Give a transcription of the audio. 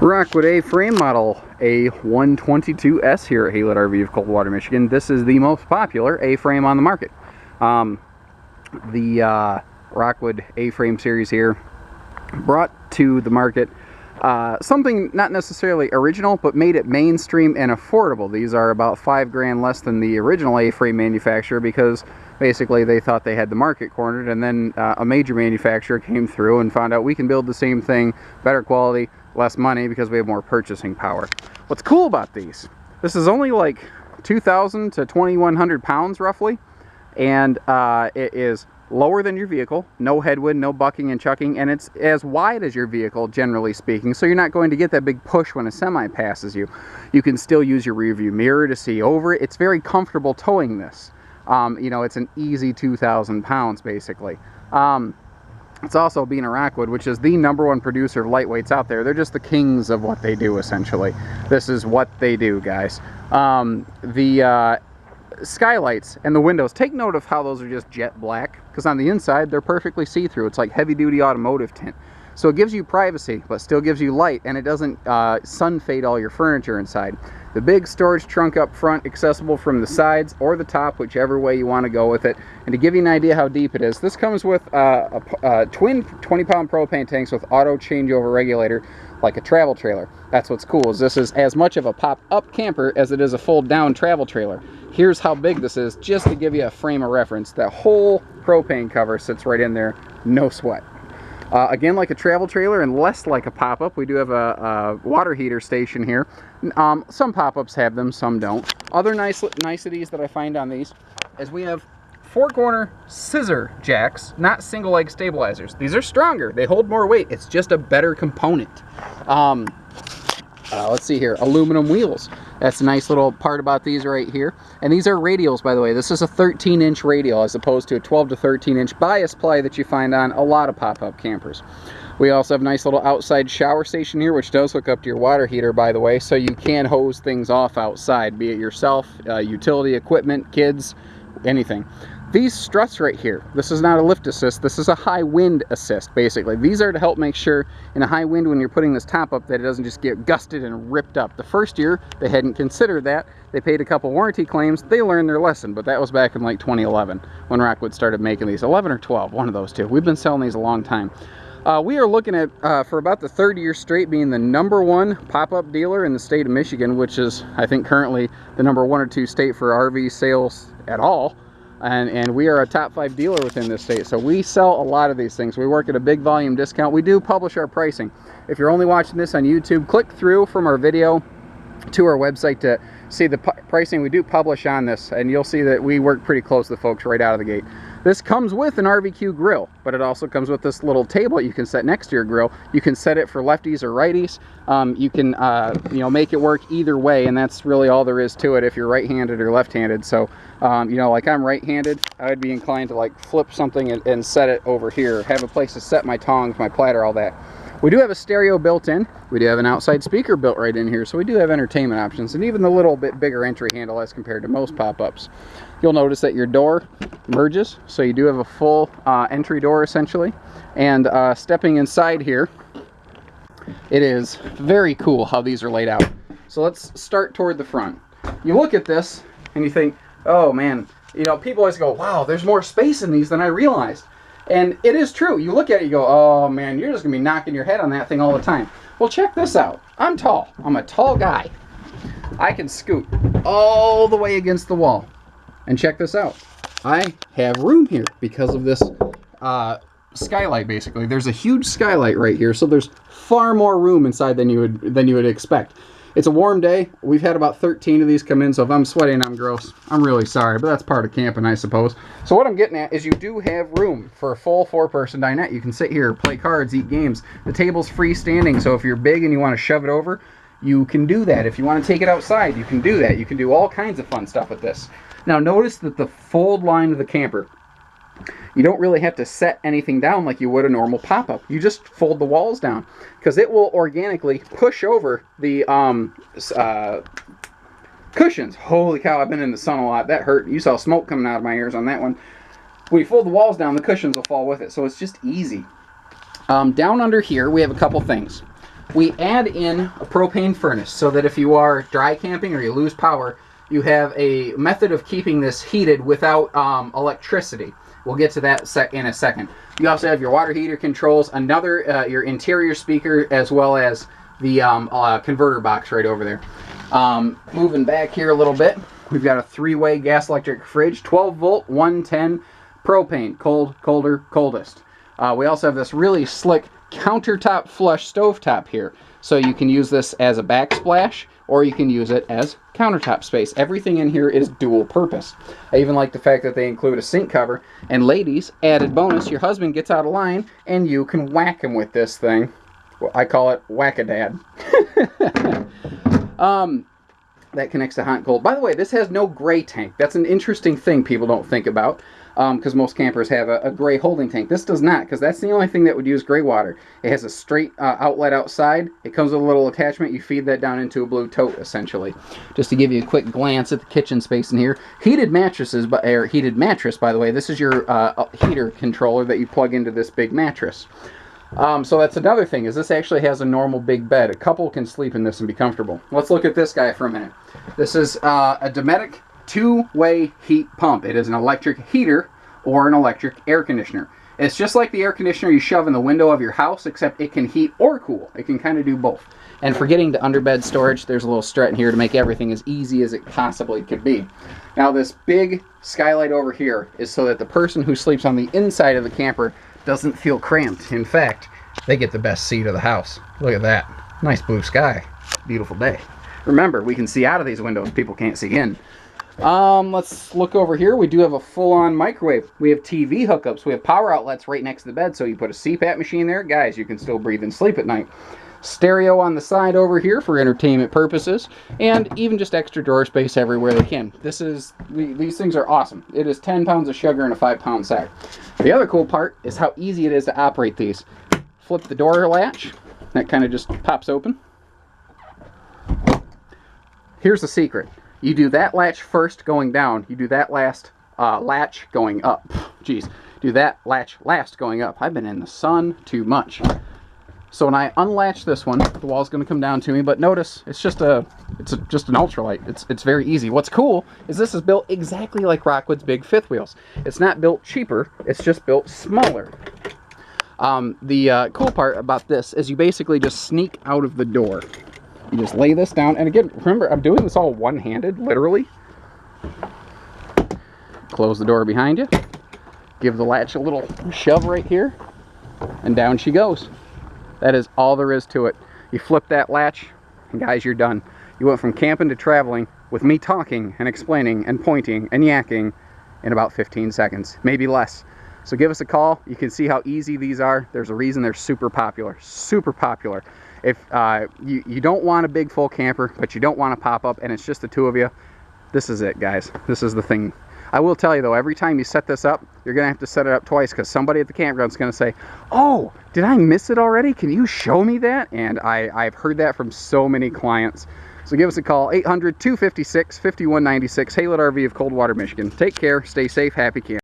Rockwood A-frame model A122S here at Haylet RV of Coldwater, Michigan. This is the most popular A-frame on the market. The Rockwood A-frame series here brought to the market something not necessarily original, but made it mainstream and affordable. These are about $5,000 less than the original A-frame manufacturer because basically they thought they had the market cornered, and then a major manufacturer came through and found out we can build the same thing, better quality, less money because we have more purchasing power. What's cool about these, this is only like 2,000 to 2,100 pounds roughly, and it is lower than your vehicle, no headwind, no bucking and chucking, and it's as wide as your vehicle, generally speaking, so you're not going to get that big push when a semi passes you. You can still use your rear view mirror to see over it. It's very comfortable towing this. You know, it's an easy 2,000 pounds basically. It's also, being a Rockwood, which is the #1 producer of lightweights out there, they're just the kings of what they do essentially. This is what they do, guys. The Skylights and the windows, take note of how those are just jet black, because on the inside they're perfectly see-through. It's like heavy-duty automotive tint, so it gives you privacy but still gives you light, and it doesn't sun fade all your furniture inside. The big storage trunk up front, accessible from the sides or the top, whichever way you want to go with it. And to give you an idea how deep it is, this comes with a twin 20-pound propane tanks with auto changeover regulator, like a travel trailer. That's what's cool, is this is as much of a pop-up camper as it is a fold-down travel trailer. Here's how big this is, just to give you a frame of reference. That whole propane cover sits right in there, no sweat. Again, like a travel trailer and less like a pop-up, we do have a water heater station here. Some pop-ups have them, some don't. Other niceties that I find on these is we have 4-corner scissor jacks, not single leg stabilizers. These are stronger, they hold more weight, it's just a better component. Let's see here, aluminum wheels. That's a nice little part about these right here. And these are radials, by the way. This is a 13-inch radial as opposed to a 12 to 13-inch bias ply that you find on a lot of pop-up campers. We also have a nice little outside shower station here, which does hook up to your water heater, by the way, so you can hose things off outside, be it yourself, utility equipment, kids, anything. These struts right here, this is not a lift assist, this is a high wind assist, basically. These are to help make sure in a high wind when you're putting this top up that it doesn't just get gusted and ripped up. The first year, they hadn't considered that. They paid a couple warranty claims, they learned their lesson, but that was back in like 2011 when Rockwood started making these. 11 or 12, one of those two. We've been selling these a long time. We are looking at, for about the 3rd year straight, being the #1 pop-up dealer in the state of Michigan, which is, I think, currently the #1 or 2 state for RV sales at all. And we are a top 5 dealer within this state, so we sell a lot of these things. We work at a big volume discount. We do publish our pricing. If you're only watching this on YouTube, click through from our video to our website to see the pricing we do publish on this, and you'll see that we work pretty close with folks right out of the gate. This comes with an RVQ grill, but it also comes with this little table you can set next to your grill. You can set it for lefties or righties. You can you know, make it work either way, and that's really all there is to it if you're right-handed or left-handed. So you know, like I'm right-handed, I would be inclined to like flip something and set it over here, have a place to set my tongs, my platter, all that. We do have a stereo built in. We do have an outside speaker built right in here, so we do have entertainment options, and even the little bit bigger entry handle as compared to most pop-ups. You'll notice that your door merges, so you do have a full entry door essentially. And stepping inside here, it is very cool how these are laid out. So let's start toward the front. You look at this and you think, oh man, you know, people always go, wow, there's more space in these than I realized. And it is true. You look at it, you go, oh man, you're just gonna be knocking your head on that thing all the time. Well, check this out. I'm tall. I'm a tall guy. I can scoot all the way against the wall. And check this out. I have room here because of this skylight, basically. There's a huge skylight right here, so there's far more room inside than you would expect. It's a warm day. We've had about 13 of these come in, so if I'm sweaty and I'm gross, I'm really sorry, but that's part of camping, I suppose. So what I'm getting at is you do have room for a full 4-person dinette. You can sit here, play cards, eat games. The table's freestanding, so if you're big and you want to shove it over, you can do that. If you want to take it outside, you can do that. You can do all kinds of fun stuff with this. Now notice that the fold line of the camper, you don't really have to set anything down like you would a normal pop-up. You just fold the walls down because it will organically push over the cushions. Holy cow, I've been in the sun a lot. That hurt. You saw smoke coming out of my ears on that one. When you fold the walls down, the cushions will fall with it, so it's just easy. Down under here, we have a couple things. we add in a propane furnace so that if you are dry camping or you lose power, you have a method of keeping this heated without electricity. We'll get to that in a second. You also have your water heater controls, another your interior speaker, as well as the converter box right over there. Moving back here a little bit, we've got a 3-way gas electric fridge, 12 volt, 110 propane, cold, colder, coldest. We also have this really slick countertop flush stovetop here. So you can use this as a backsplash, or you can use it as countertop space. Everything in here is dual purpose. I even like the fact that they include a sink cover. And ladies, added bonus, your husband gets out of line and you can whack him with this thing. Well, I call it whack-a-dad. That connects to hot and cold. By the way, this has no gray tank. That's an interesting thing people don't think about, because most campers have a gray holding tank. This does not, because that's the only thing that would use gray water. It has a straight outlet outside. It comes with a little attachment. You feed that down into a blue tote, essentially. Just to give you a quick glance at the kitchen space in here. Heated mattresses, or heated mattress, by the way. This is your heater controller that you plug into this big mattress. So that's another thing, is this actually has a normal big bed. A couple can sleep in this and be comfortable. Let's look at this guy for a minute. This is a Dometic 2-way heat pump. It is an electric heater or an electric air conditioner. It's just like the air conditioner you shove in the window of your house, except it can heat or cool. It can kind of do both. And for getting to underbed storage, there's a little strut in here to make everything as easy as it possibly could be. Now this big skylight over here is so that the person who sleeps on the inside of the camper doesn't feel cramped. In fact, they get the best seat of the house. Look at that. Nice blue sky. Beautiful day. Remember, we can see out of these windows. People can't see in. Let's look over here. We do have a full-on microwave. We have TV hookups. We have power outlets right next to the bed, so you put a CPAP machine there. Guys, you can still breathe and sleep at night. Stereo on the side over here for entertainment purposes, and even just extra drawer space everywhere they can. These things are awesome. It is 10 pounds of sugar in a 5-pound sack. The other cool part is how easy it is to operate these. Flip the door latch. That kind of just pops open. Here's the secret. You do that latch first going down. You do that last latch going up. Jeez. Do that latch last going up. I've been in the sun too much. So when I unlatch this one, the wall's going to come down to me, but notice it's just an ultralight. It's very easy. What's cool is this is built exactly like Rockwood's big fifth wheels. It's not built cheaper, it's just built smaller. The cool part about this is you basically just sneak out of the door. You just lay this down, and again, remember, I'm doing this all one-handed, literally. Close the door behind you. Give the latch a little shove right here, and down she goes. That is all there is to it. You flip that latch, and guys, you're done. You went from camping to traveling with me talking and explaining and pointing and yakking in about 15 seconds, maybe less. So give us a call. You can see how easy these are. There's a reason they're super popular. Super popular. If you don't want a big full camper, but you don't want to pop up and it's just the two of you, this is it, guys. This is the thing. I will tell you though, every time you set this up, you're gonna have to set it up twice, because somebody at the campground's gonna say, "Oh, did I miss it already? Can you show me that?" And I've heard that from so many clients. So give us a call, 800-256-5196, Haylett RV of Coldwater, Michigan. Take care, stay safe, happy camping.